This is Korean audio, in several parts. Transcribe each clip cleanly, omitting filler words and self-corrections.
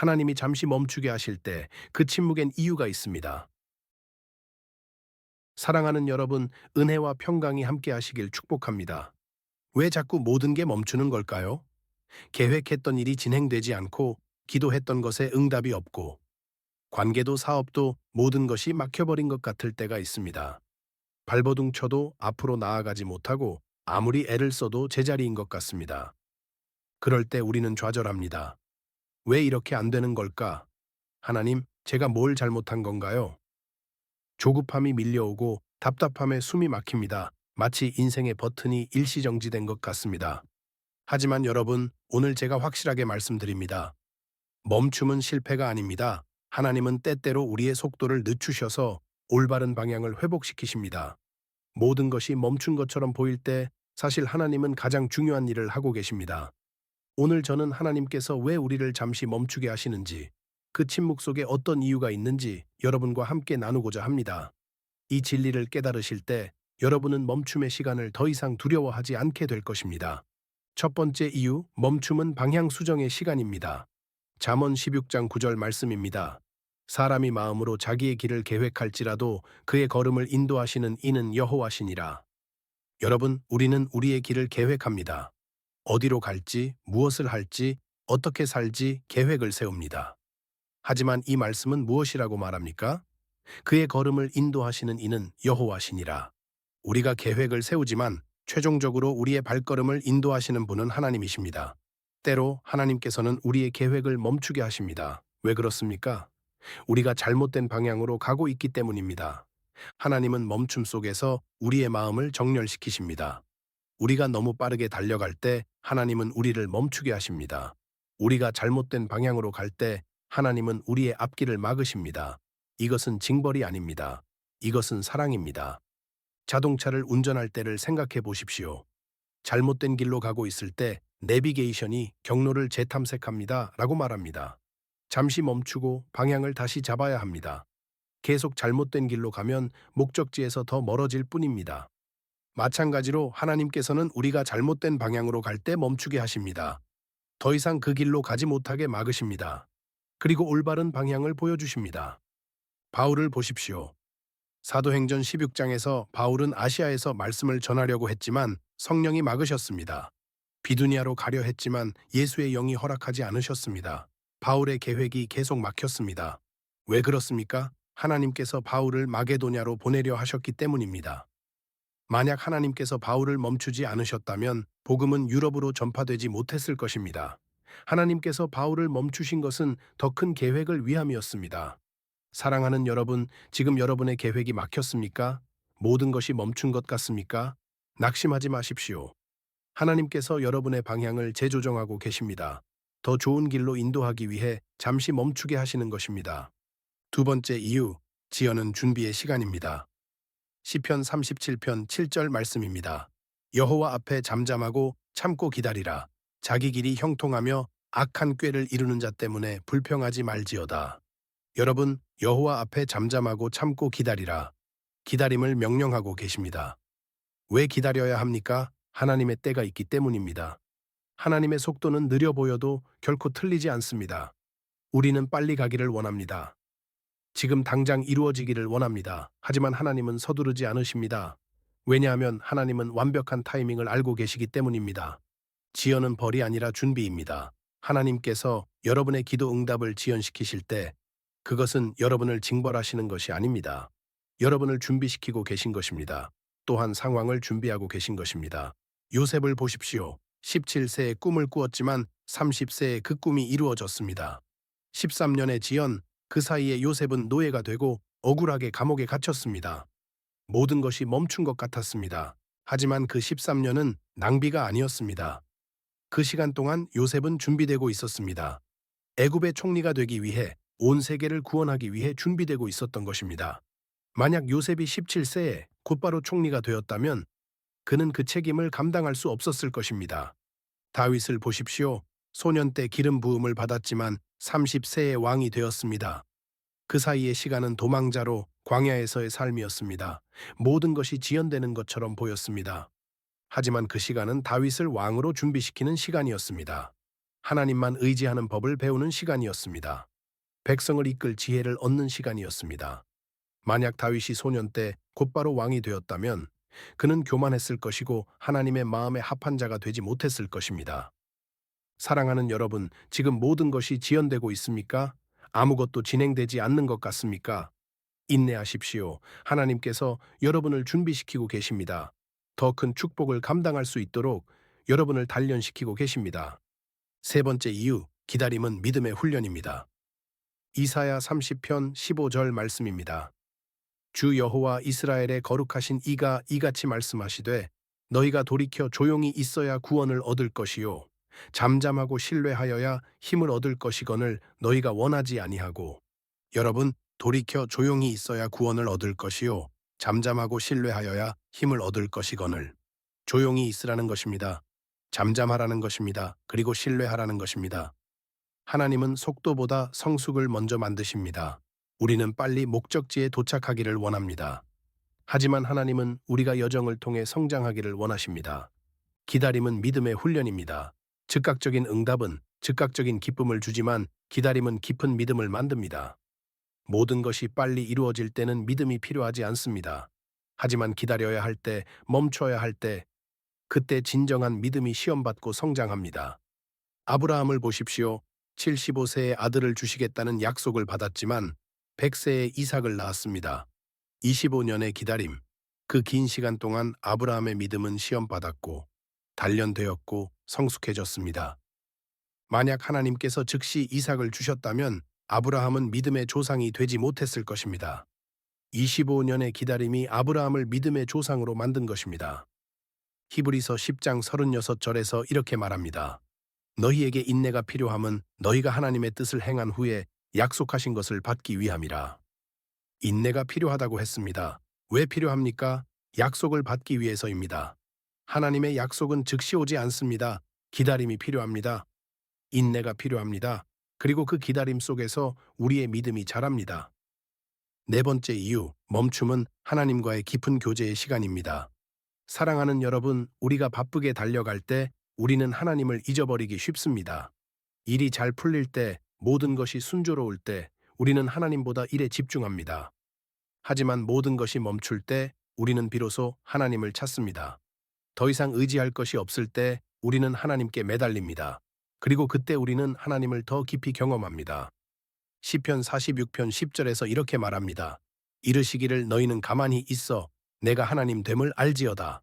하나님이 잠시 멈추게 하실 때 그 침묵엔 이유가 있습니다. 사랑하는 여러분, 은혜와 평강이 함께 하시길 축복합니다. 왜 자꾸 모든 게 멈추는 걸까요? 계획했던 일이 진행되지 않고, 기도했던 것에 응답이 없고, 관계도 사업도 모든 것이 막혀버린 것 같을 때가 있습니다. 발버둥 쳐도 앞으로 나아가지 못하고, 아무리 애를 써도 제자리인 것 같습니다. 그럴 때 우리는 좌절합니다. 왜 이렇게 안 되는 걸까? 하나님, 제가 뭘 잘못한 건가요? 조급함이 밀려오고 답답함에 숨이 막힙니다. 마치 인생의 버튼이 일시정지된 것 같습니다. 하지만 여러분, 오늘 제가 확실하게 말씀드립니다. 멈춤은 실패가 아닙니다. 하나님은 때때로 우리의 속도를 늦추셔서 올바른 방향을 회복시키십니다. 모든 것이 멈춘 것처럼 보일 때 사실 하나님은 가장 중요한 일을 하고 계십니다. 오늘 저는 하나님께서 왜 우리를 잠시 멈추게 하시는지, 그 침묵 속에 어떤 이유가 있는지 여러분과 함께 나누고자 합니다. 이 진리를 깨달으실 때 여러분은 멈춤의 시간을 더 이상 두려워하지 않게 될 것입니다. 첫 번째 이유, 멈춤은 방향 수정의 시간입니다. 잠언 16장 9절 말씀입니다. 사람이 마음으로 자기의 길을 계획할지라도 그의 걸음을 인도하시는 이는 여호와시니라. 여러분, 우리는 우리의 길을 계획합니다. 어디로 갈지, 무엇을 할지, 어떻게 살지 계획을 세웁니다. 하지만 이 말씀은 무엇이라고 말합니까? 그의 걸음을 인도하시는 이는 여호와시니라. 우리가 계획을 세우지만 최종적으로 우리의 발걸음을 인도하시는 분은 하나님이십니다. 때로 하나님께서는 우리의 계획을 멈추게 하십니다. 왜 그렇습니까? 우리가 잘못된 방향으로 가고 있기 때문입니다. 하나님은 멈춤 속에서 우리의 마음을 정렬시키십니다. 우리가 너무 빠르게 달려갈 때 하나님은 우리를 멈추게 하십니다. 우리가 잘못된 방향으로 갈 때 하나님은 우리의 앞길을 막으십니다. 이것은 징벌이 아닙니다. 이것은 사랑입니다. 자동차를 운전할 때를 생각해 보십시오. 잘못된 길로 가고 있을 때 내비게이션이 경로를 재탐색합니다 라고 말합니다. 잠시 멈추고 방향을 다시 잡아야 합니다. 계속 잘못된 길로 가면 목적지에서 더 멀어질 뿐입니다. 마찬가지로 하나님께서는 우리가 잘못된 방향으로 갈 때 멈추게 하십니다. 더 이상 그 길로 가지 못하게 막으십니다. 그리고 올바른 방향을 보여주십니다. 바울을 보십시오. 사도행전 16장에서 바울은 아시아에서 말씀을 전하려고 했지만 성령이 막으셨습니다. 비두니아로 가려 했지만 예수의 영이 허락하지 않으셨습니다. 바울의 계획이 계속 막혔습니다. 왜 그렇습니까? 하나님께서 바울을 마게도냐로 보내려 하셨기 때문입니다. 만약 하나님께서 바울을 멈추지 않으셨다면 복음은 유럽으로 전파되지 못했을 것입니다. 하나님께서 바울을 멈추신 것은 더 큰 계획을 위함이었습니다. 사랑하는 여러분, 지금 여러분의 계획이 막혔습니까? 모든 것이 멈춘 것 같습니까? 낙심하지 마십시오. 하나님께서 여러분의 방향을 재조정하고 계십니다. 더 좋은 길로 인도하기 위해 잠시 멈추게 하시는 것입니다. 두 번째 이유, 지연은 준비의 시간입니다. 시편 37편 7절 말씀입니다. 여호와 앞에 잠잠하고 참고 기다리라. 자기 길이 형통하며 악한 꾀를 이루는 자 때문에 불평하지 말지어다. 여러분, 여호와 앞에 잠잠하고 참고 기다리라. 기다림을 명령하고 계십니다. 왜 기다려야 합니까? 하나님의 때가 있기 때문입니다. 하나님의 속도는 느려 보여도 결코 틀리지 않습니다. 우리는 빨리 가기를 원합니다. 지금 당장 이루어지기를 원합니다. 하지만 하나님은 서두르지 않으십니다. 왜냐하면 하나님은 완벽한 타이밍을 알고 계시기 때문입니다. 지연은 벌이 아니라 준비입니다. 하나님께서 여러분의 기도 응답을 지연시키실 때 그것은 여러분을 징벌하시는 것이 아닙니다. 여러분을 준비시키고 계신 것입니다. 또한 상황을 준비하고 계신 것입니다. 요셉을 보십시오. 17세에 꿈을 꾸었지만 30세에 그 꿈이 이루어졌습니다. 13년의 지연, 그 사이에 요셉은 노예가 되고 억울하게 감옥에 갇혔습니다. 모든 것이 멈춘 것 같았습니다. 하지만 그 13년은 낭비가 아니었습니다. 그 시간 동안 요셉은 준비되고 있었습니다. 애굽의 총리가 되기 위해, 온 세계를 구원하기 위해 준비되고 있었던 것입니다. 만약 요셉이 17세에 곧바로 총리가 되었다면 그는 그 책임을 감당할 수 없었을 것입니다. 다윗을 보십시오. 소년 때 기름 부음을 받았지만 30세에 왕이 되었습니다. 그 사이의 시간은 도망자로 광야에서의 삶이었습니다. 모든 것이 지연되는 것처럼 보였습니다. 하지만 그 시간은 다윗을 왕으로 준비시키는 시간이었습니다. 하나님만 의지하는 법을 배우는 시간이었습니다. 백성을 이끌 지혜를 얻는 시간이었습니다. 만약 다윗이 소년 때 곧바로 왕이 되었다면 그는 교만했을 것이고 하나님의 마음에 합한 자가 되지 못했을 것입니다. 사랑하는 여러분, 지금 모든 것이 지연되고 있습니까? 아무것도 진행되지 않는 것 같습니까? 인내하십시오. 하나님께서 여러분을 준비시키고 계십니다. 더 큰 축복을 감당할 수 있도록 여러분을 단련시키고 계십니다. 세 번째 이유, 기다림은 믿음의 훈련입니다. 이사야 30편 15절 말씀입니다. 주 여호와 이스라엘의 거룩하신 이가 이같이 말씀하시되 너희가 돌이켜 조용히 있어야 구원을 얻을 것이요 잠잠하고 신뢰하여야 힘을 얻을 것이거늘 너희가 원하지 아니하고. 여러분, 돌이켜 조용히 있어야 구원을 얻을 것이요 잠잠하고 신뢰하여야 힘을 얻을 것이거늘. 조용히 있으라는 것입니다. 잠잠하라는 것입니다. 그리고 신뢰하라는 것입니다. 하나님은 속도보다 성숙을 먼저 만드십니다. 우리는 빨리 목적지에 도착하기를 원합니다. 하지만 하나님은 우리가 여정을 통해 성장하기를 원하십니다. 기다림은 믿음의 훈련입니다. 즉각적인 응답은 즉각적인 기쁨을 주지만 기다림은 깊은 믿음을 만듭니다. 모든 것이 빨리 이루어질 때는 믿음이 필요하지 않습니다. 하지만 기다려야 할 때, 멈춰야 할 때, 그때 진정한 믿음이 시험받고 성장합니다. 아브라함을 보십시오. 75세의 아들을 주시겠다는 약속을 받았지만 100세의 이삭을 낳았습니다. 25년의 기다림. 그 긴 시간 동안 아브라함의 믿음은 시험받았고 단련되었고 성숙해졌습니다. 만약 하나님께서 즉시 이삭을 주셨다면 아브라함은 믿음의 조상이 되지 못했을 것입니다. 25년의 기다림이 아브라함을 믿음의 조상으로 만든 것입니다. 히브리서 10장 36절에서 이렇게 말합니다. 너희에게 인내가 필요함은 너희가 하나님의 뜻을 행한 후에 약속하신 것을 받기 위함이라. 인내가 필요하다고 했습니다. 왜 필요합니까? 약속을 받기 위해서입니다. 하나님의 약속은 즉시 오지 않습니다. 기다림이 필요합니다. 인내가 필요합니다. 그리고 그 기다림 속에서 우리의 믿음이 자랍니다. 네 번째 이유, 멈춤은 하나님과의 깊은 교제의 시간입니다. 사랑하는 여러분, 우리가 바쁘게 달려갈 때 우리는 하나님을 잊어버리기 쉽습니다. 일이 잘 풀릴 때, 모든 것이 순조로울 때 우리는 하나님보다 일에 집중합니다. 하지만 모든 것이 멈출 때 우리는 비로소 하나님을 찾습니다. 더 이상 의지할 것이 없을 때 우리는 하나님께 매달립니다. 그리고 그때 우리는 하나님을 더 깊이 경험합니다. 시편 46편 10절에서 이렇게 말합니다. 이르시기를 너희는 가만히 있어 내가 하나님 됨을 알지어다.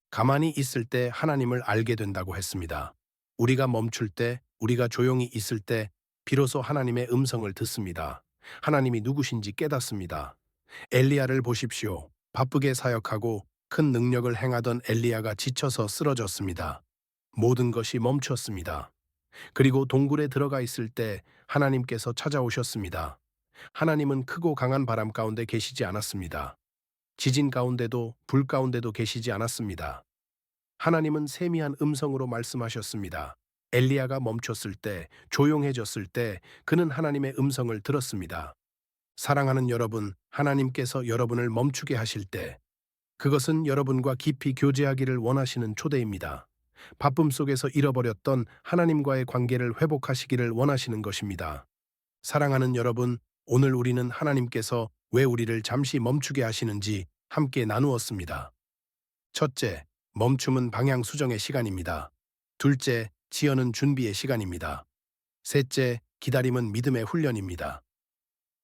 가만히 있을 때 하나님을 알게 된다고 했습니다. 우리가 멈출 때, 우리가 조용히 있을 때 비로소 하나님의 음성을 듣습니다. 하나님이 누구신지 깨닫습니다. 엘리야를 보십시오. 바쁘게 사역하고 큰 능력을 행하던 엘리야가 지쳐서 쓰러졌습니다. 모든 것이 멈췄습니다. 그리고 동굴에 들어가 있을 때 하나님께서 찾아오셨습니다. 하나님은 크고 강한 바람 가운데 계시지 않았습니다. 지진 가운데도 불 가운데도 계시지 않았습니다. 하나님은 세미한 음성으로 말씀하셨습니다. 엘리야가 멈췄을 때, 조용해졌을 때 그는 하나님의 음성을 들었습니다. 사랑하는 여러분, 하나님께서 여러분을 멈추게 하실 때 그것은 여러분과 깊이 교제하기를 원하시는 초대입니다. 바쁨 속에서 잃어버렸던 하나님과의 관계를 회복하시기를 원하시는 것입니다. 사랑하는 여러분, 오늘 우리는 하나님께서 왜 우리를 잠시 멈추게 하시는지 함께 나누었습니다. 첫째, 멈춤은 방향 수정의 시간입니다. 둘째, 지연은 준비의 시간입니다. 셋째, 기다림은 믿음의 훈련입니다.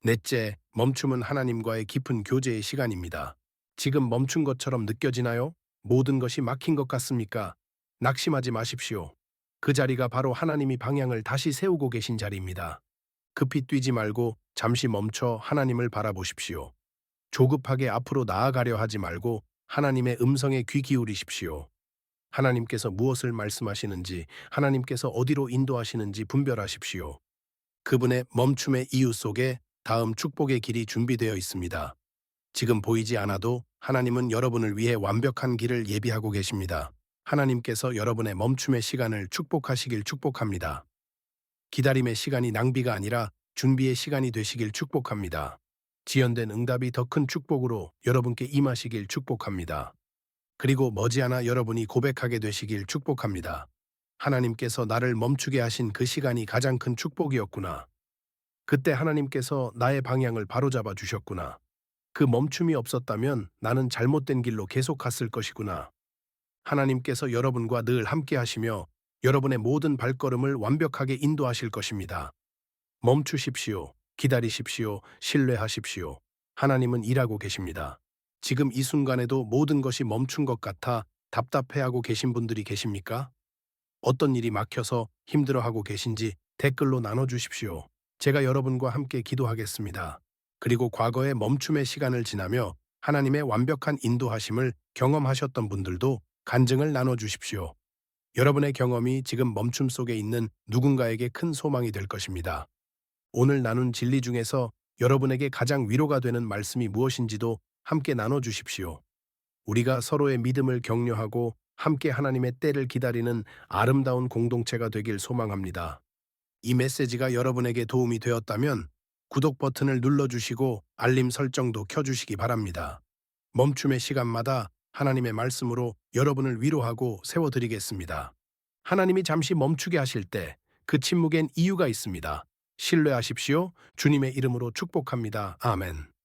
넷째, 멈춤은 하나님과의 깊은 교제의 시간입니다. 지금 멈춘 것처럼 느껴지나요? 모든 것이 막힌 것 같습니까? 낙심하지 마십시오. 그 자리가 바로 하나님이 방향을 다시 세우고 계신 자리입니다. 급히 뛰지 말고 잠시 멈춰 하나님을 바라보십시오. 조급하게 앞으로 나아가려 하지 말고 하나님의 음성에 귀 기울이십시오. 하나님께서 무엇을 말씀하시는지, 하나님께서 어디로 인도하시는지 분별하십시오. 그분의 멈춤의 이유 속에 다음 축복의 길이 준비되어 있습니다. 지금 보이지 않아도 하나님은 여러분을 위해 완벽한 길을 예비하고 계십니다. 하나님께서 여러분의 멈춤의 시간을 축복하시길 축복합니다. 기다림의 시간이 낭비가 아니라 준비의 시간이 되시길 축복합니다. 지연된 응답이 더 큰 축복으로 여러분께 임하시길 축복합니다. 그리고 머지않아 여러분이 고백하게 되시길 축복합니다. 하나님께서 나를 멈추게 하신 그 시간이 가장 큰 축복이었구나. 그때 하나님께서 나의 방향을 바로잡아 주셨구나. 그 멈춤이 없었다면 나는 잘못된 길로 계속 갔을 것이구나. 하나님께서 여러분과 늘 함께 하시며 여러분의 모든 발걸음을 완벽하게 인도하실 것입니다. 멈추십시오. 기다리십시오. 신뢰하십시오. 하나님은 일하고 계십니다. 지금 이 순간에도 모든 것이 멈춘 것 같아 답답해하고 계신 분들이 계십니까? 어떤 일이 막혀서 힘들어하고 계신지 댓글로 나눠주십시오. 제가 여러분과 함께 기도하겠습니다. 그리고 과거의 멈춤의 시간을 지나며 하나님의 완벽한 인도하심을 경험하셨던 분들도 간증을 나눠주십시오. 여러분의 경험이 지금 멈춤 속에 있는 누군가에게 큰 소망이 될 것입니다. 오늘 나눈 진리 중에서 여러분에게 가장 위로가 되는 말씀이 무엇인지도 함께 나눠주십시오. 우리가 서로의 믿음을 격려하고 함께 하나님의 때를 기다리는 아름다운 공동체가 되길 소망합니다. 이 메시지가 여러분에게 도움이 되었다면 구독 버튼을 눌러주시고 알림 설정도 켜주시기 바랍니다. 멈춤의 시간마다 하나님의 말씀으로 여러분을 위로하고 세워드리겠습니다. 하나님이 잠시 멈추게 하실 때 그 침묵엔 이유가 있습니다. 신뢰하십시오. 주님의 이름으로 축복합니다. 아멘.